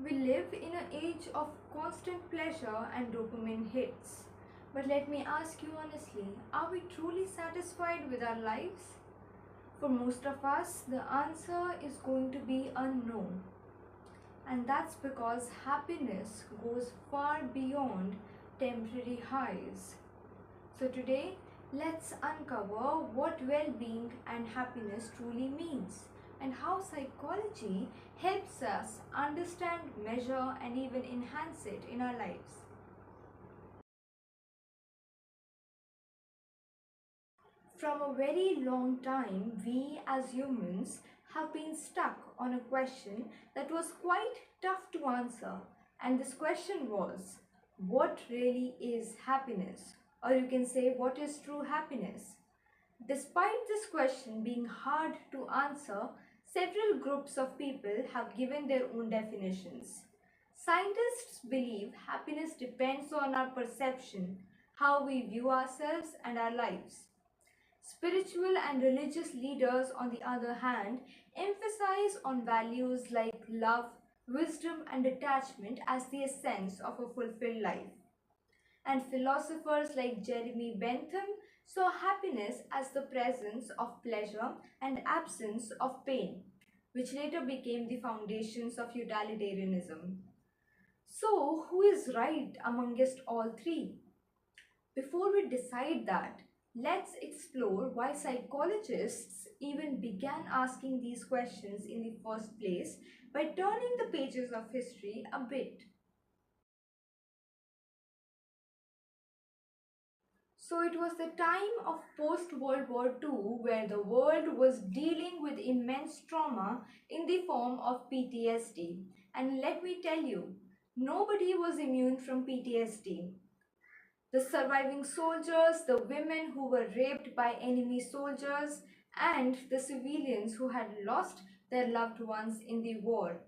We live in an age of constant pleasure and dopamine hits. But let me ask you honestly, are we truly satisfied with our lives? For most of us, the answer is going to be a no. And that's because happiness goes far beyond temporary highs. So today, let's uncover what well-being and happiness truly means and how psychology helps us understand, measure, and even enhance it in our lives. From a very long time, we as humans have been stuck on a question that was quite tough to answer. And this question was, what really is happiness? Or you can say, what is true happiness? Despite this question being hard to answer, several groups of people have given their own definitions. Scientists believe happiness depends on our perception, how we view ourselves and our lives. Spiritual and religious leaders, on the other hand, emphasize on values like love, wisdom, and detachment as the essence of a fulfilled life. And philosophers like Jeremy Bentham saw happiness as the presence of pleasure and absence of pain, which later became the foundations of utilitarianism. So, who is right amongst all three? Before we decide that, let's explore why psychologists even began asking these questions in the first place by turning the pages of history a bit. So it was the time of post-World War II where the world was dealing with immense trauma in the form of PTSD. And let me tell you, nobody was immune from PTSD. The surviving soldiers, the women who were raped by enemy soldiers, and the civilians who had lost their loved ones in the war,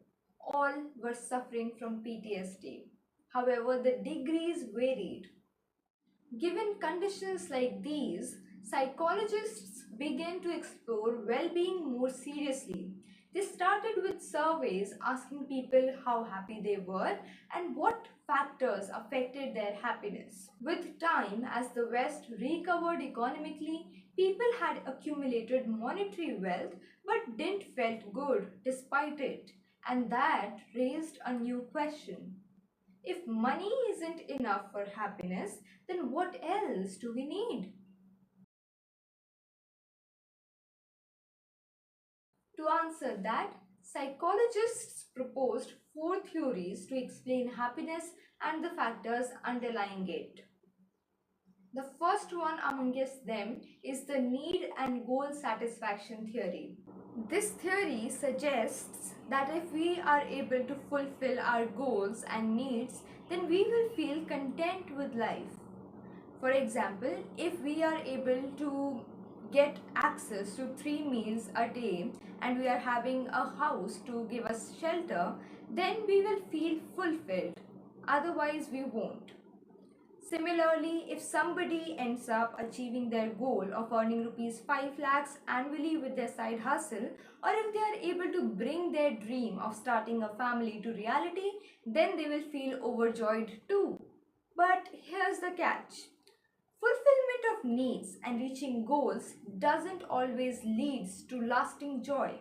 all were suffering from PTSD. However, the degrees varied. Given conditions like these, psychologists began to explore well-being more seriously. They started with surveys asking people how happy they were and what factors affected their happiness. With time, as the West recovered economically, people had accumulated monetary wealth but didn't felt good despite it. And that raised a new question. If money isn't enough for happiness, then what else do we need? To answer that, psychologists proposed four theories to explain happiness and the factors underlying it. The first one amongst them is the need and goal satisfaction theory. This theory suggests that if we are able to fulfill our goals and needs, then we will feel content with life. For example, if we are able to get access to 3 meals a day and we are having a house to give us shelter, then we will feel fulfilled. Otherwise, we won't. Similarly, if somebody ends up achieving their goal of earning rupees 5 lakhs annually with their side hustle, or if they are able to bring their dream of starting a family to reality, then they will feel overjoyed too. But here's the catch. Fulfillment of needs and reaching goals doesn't always lead to lasting joy.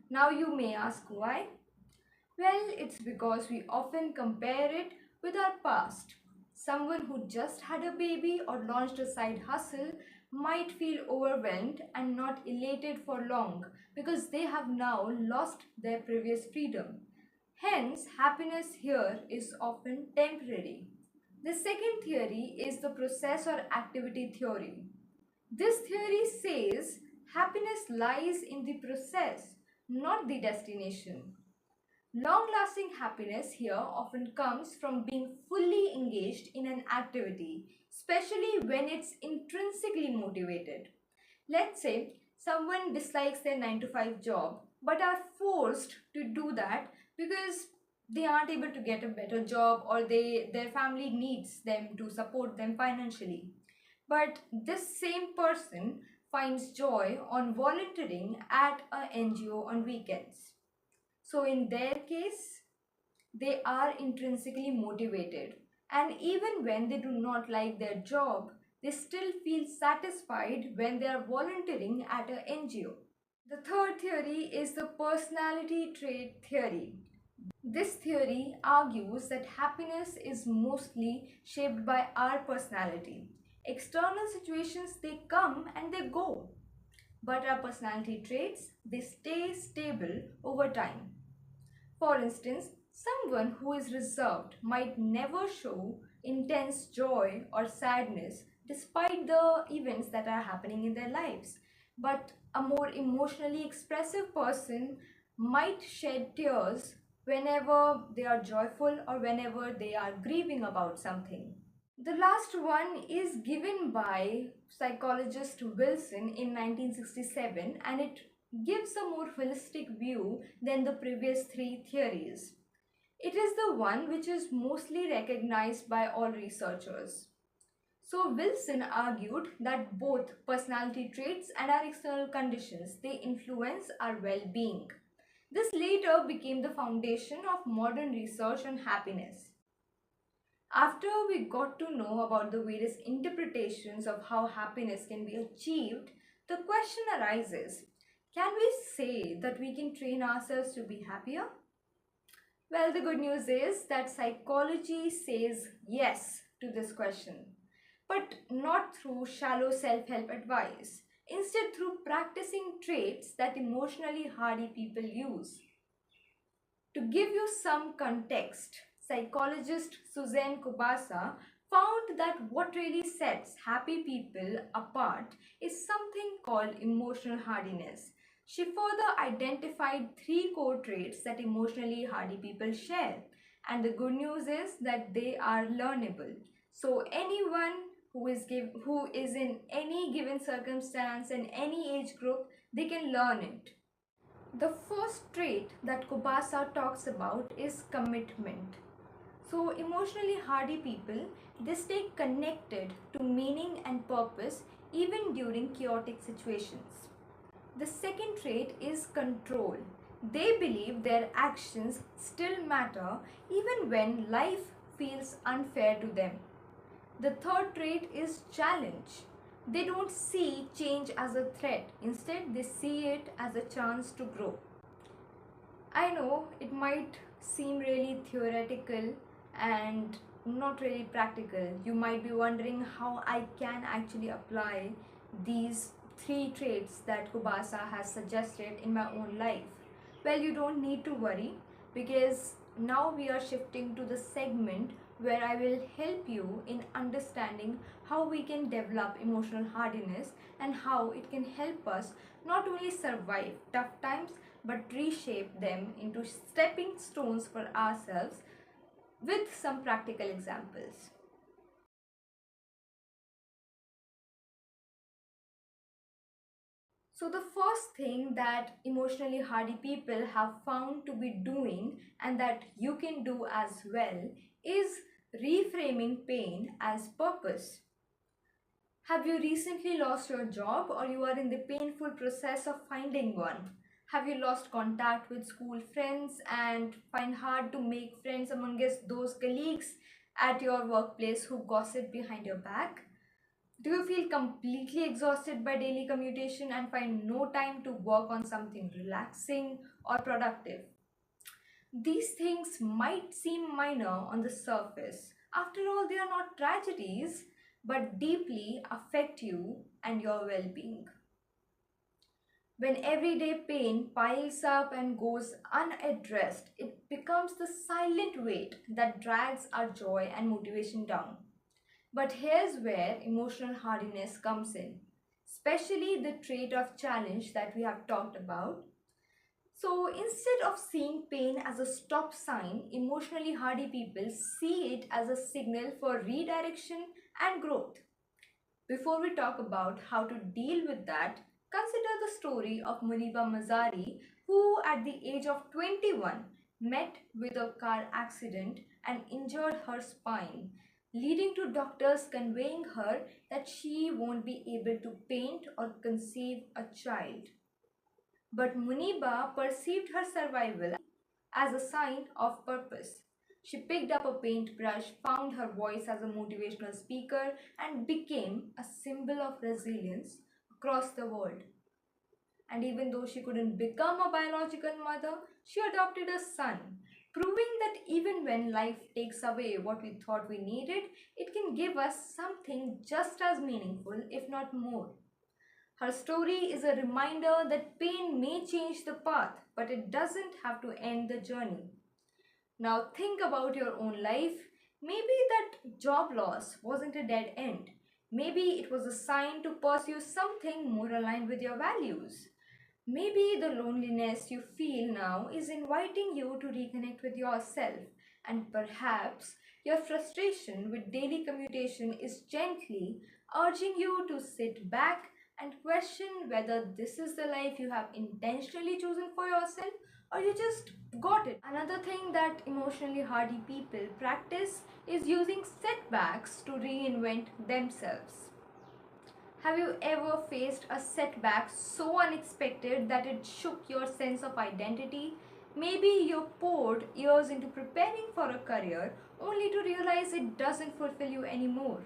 Now you may ask why? Well, it's because we often compare it with our past. Someone who just had a baby or launched a side hustle might feel overwhelmed and not elated for long because they have now lost their previous freedom. Hence, happiness here is often temporary. The second theory is the process or activity theory. This theory says happiness lies in the process, not the destination. Long-lasting happiness here often comes from being fully engaged in an activity, especially when it's intrinsically motivated. Let's say someone dislikes their 9 to 5 job but are forced to do that because they aren't able to get a better job or their family needs them to support them financially. But this same person finds joy on volunteering at a NGO on weekends. So in their case, They are intrinsically motivated, and even when they do not like their job, they still feel satisfied when they are volunteering at an NGO. The third theory is the personality trait theory. This theory argues that happiness is mostly shaped by our personality. External situations, they come and they go, but our personality traits, they stay stable over time. For instance, someone who is reserved might never show intense joy or sadness despite the events that are happening in their lives. But a more emotionally expressive person might shed tears whenever they are joyful or whenever they are grieving about something. The last one is given by psychologist Wilson in 1967, and it gives a more holistic view than the previous three theories. It is the one which is mostly recognized by all researchers. So Wilson argued that both personality traits and our external conditions, they influence our well-being. This later became the foundation of modern research on happiness. After we got to know about the various interpretations of how happiness can be achieved, the question arises, can we say that we can train ourselves to be happier? Well, the good news is that psychology says yes to this question, but not through shallow self-help advice. Instead, through practicing traits that emotionally hardy people use. To give you some context, psychologist Suzanne Kubasa found that what really sets happy people apart is something called emotional hardiness. She further identified three core traits that emotionally hardy people share. And the good news is that they are learnable. So anyone who is in any given circumstance in any age group, they can learn it. The first trait that Kubasa talks about is commitment. So emotionally hardy people, they stay connected to meaning and purpose even during chaotic situations. The second trait is control. They believe their actions still matter even when life feels unfair to them. The third trait is challenge. They don't see change as a threat, instead, they see it as a chance to grow. I know it might seem really theoretical and not really practical. You might be wondering how I can actually apply these three traits that Kubasa has suggested in my own life. Well, you don't need to worry, because now we are shifting to the segment where I will help you in understanding how we can develop emotional hardiness and how it can help us not only survive tough times but reshape them into stepping stones for ourselves with some practical examples. So, the first thing that emotionally hardy people have found to be doing, and that you can do as well, is reframing pain as purpose. Have you recently lost your job, or you are in the painful process of finding one? Have you lost contact with school friends and find hard to make friends amongst those colleagues at your workplace who gossip behind your back? Do you feel completely exhausted by daily commutation and find no time to work on something relaxing or productive? These things might seem minor on the surface. After all, they are not tragedies, but deeply affect you and your well being. When everyday pain piles up and goes unaddressed, it becomes the silent weight that drags our joy and motivation down. But here's where emotional hardiness comes in, especially the trait of challenge that we have talked about. So instead of seeing pain as a stop sign, emotionally hardy people see it as a signal for redirection and growth. Before we talk about how to deal with that, consider the story of Muniba Mazari, who at the age of 21 met with a car accident and injured her spine, leading to doctors conveying her that she won't be able to paint or conceive a child. But Muniba perceived her survival as a sign of purpose. She picked up a paintbrush, found her voice as a motivational speaker, and became a symbol of resilience across the world. And even though she couldn't become a biological mother, she adopted a son, proving that even when life takes away what we thought we needed, it can give us something just as meaningful, if not more. Her story is a reminder that pain may change the path, but it doesn't have to end the journey. Now think about your own life. Maybe that job loss wasn't a dead end. Maybe it was a sign to pursue something more aligned with your values. Maybe the loneliness you feel now is inviting you to reconnect with yourself, and perhaps your frustration with daily commutation is gently urging you to sit back and question whether this is the life you have intentionally chosen for yourself or you just got it. Another thing that emotionally hardy people practice is using setbacks to reinvent themselves. Have you ever faced a setback so unexpected that it shook your sense of identity? Maybe you poured years into preparing for a career only to realize it doesn't fulfill you anymore.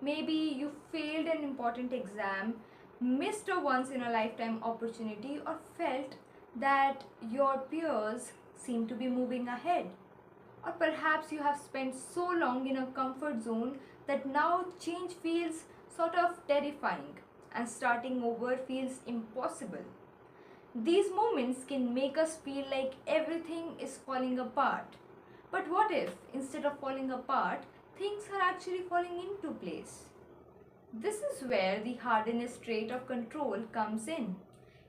Maybe you failed an important exam, missed a once in a lifetime opportunity, or felt that your peers seem to be moving ahead. Or perhaps you have spent so long in a comfort zone that now change feels sort of terrifying and starting over feels impossible. These moments can make us feel like everything is falling apart. But what if, instead of falling apart, things are actually falling into place? This is where the hardiness trait of control comes in.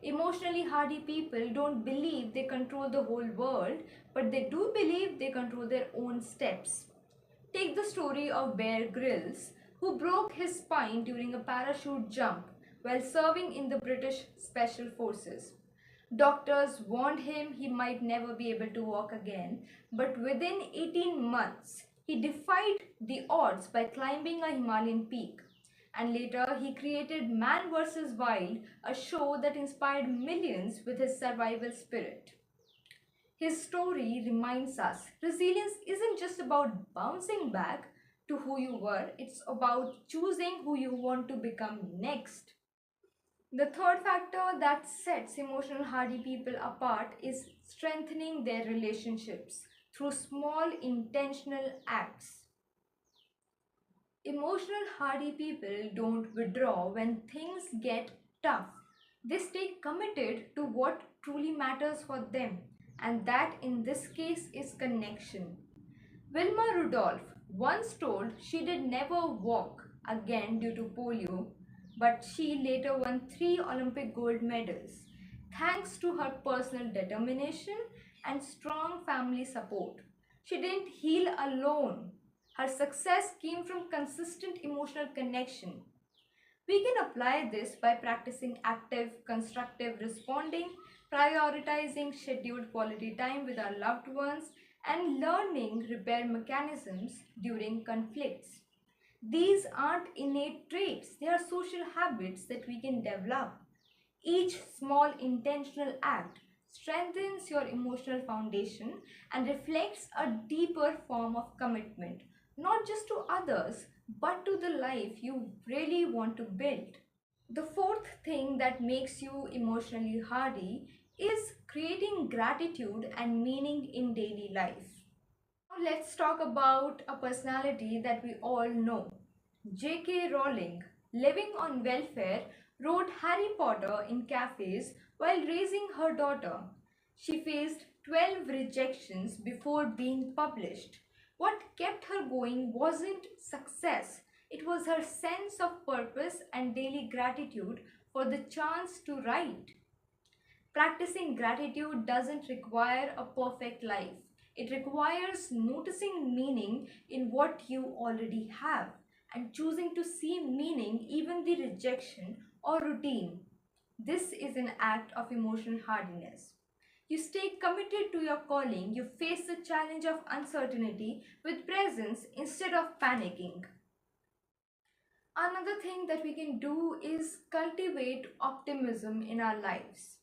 Emotionally hardy people don't believe they control the whole world, but they do believe they control their own steps. Take the story of Bear Grylls, who broke his spine during a parachute jump while serving in the British Special Forces. Doctors warned him he might never be able to walk again, but within 18 months, he defied the odds by climbing a Himalayan peak. And later, he created Man vs. Wild, a show that inspired millions with his survival spirit. His story reminds us resilience isn't just about bouncing back to who you were, it's about choosing who you want to become next. The third factor that sets emotional hardy people apart is strengthening their relationships through small intentional acts. Emotional hardy people don't withdraw when things get tough. They stay committed to what truly matters for them, and that in this case is connection. Wilma Rudolph once told she did never walk again due to polio, but she later won 3 Olympic gold medals thanks to her personal determination and strong family support. She didn't heal alone. Her success came from consistent emotional connection. We can apply this by practicing active, constructive responding, prioritizing scheduled quality time with our loved ones, and learning repair mechanisms during conflicts. These aren't innate traits, they are social habits that we can develop. Each small intentional act strengthens your emotional foundation and reflects a deeper form of commitment, not just to others, but to the life you really want to build. The fourth thing that makes you emotionally hardy is creating gratitude and meaning in daily life. Now let's talk about a personality that we all know. J.K. Rowling, living on welfare, wrote Harry Potter in cafes while raising her daughter. She faced 12 rejections before being published. What kept her going wasn't success, it was her sense of purpose and daily gratitude for the chance to write. Practicing gratitude doesn't require a perfect life. It requires noticing meaning in what you already have and choosing to see meaning even the rejection or routine. This is an act of emotional hardiness. You stay committed to your calling, you face the challenge of uncertainty with presence instead of panicking. Another thing that we can do is cultivate optimism in our lives.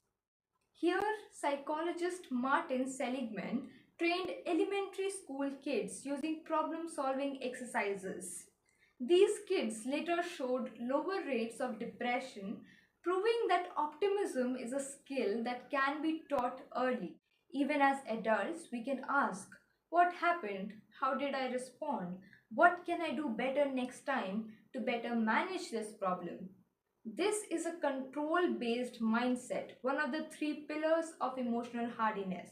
Here, psychologist Martin Seligman trained elementary school kids using problem solving exercises. These kids later showed lower rates of depression, proving that optimism is a skill that can be taught early. Even as adults, we can ask, what happened? How did I respond? What can I do better next time to better manage this problem? This is a control based mindset, one of the three pillars of emotional hardiness.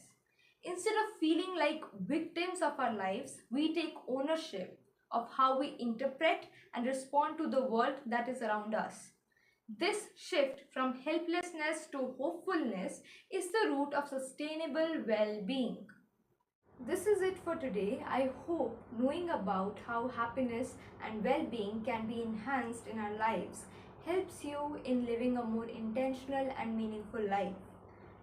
Instead of feeling like victims of our lives, we take ownership of how we interpret and respond to the world that is around us. This shift from helplessness to hopefulness is the root of sustainable well being. This is it for today. I hope knowing about how happiness and well being can be enhanced in our lives helps you in living a more intentional and meaningful life.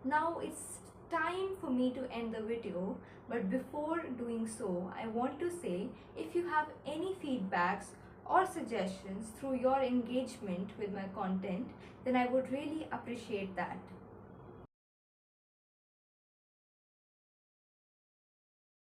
Now it's time for me to end the video, but before doing so, I want to say if you have any feedbacks or suggestions through your engagement with my content, then I would really appreciate that.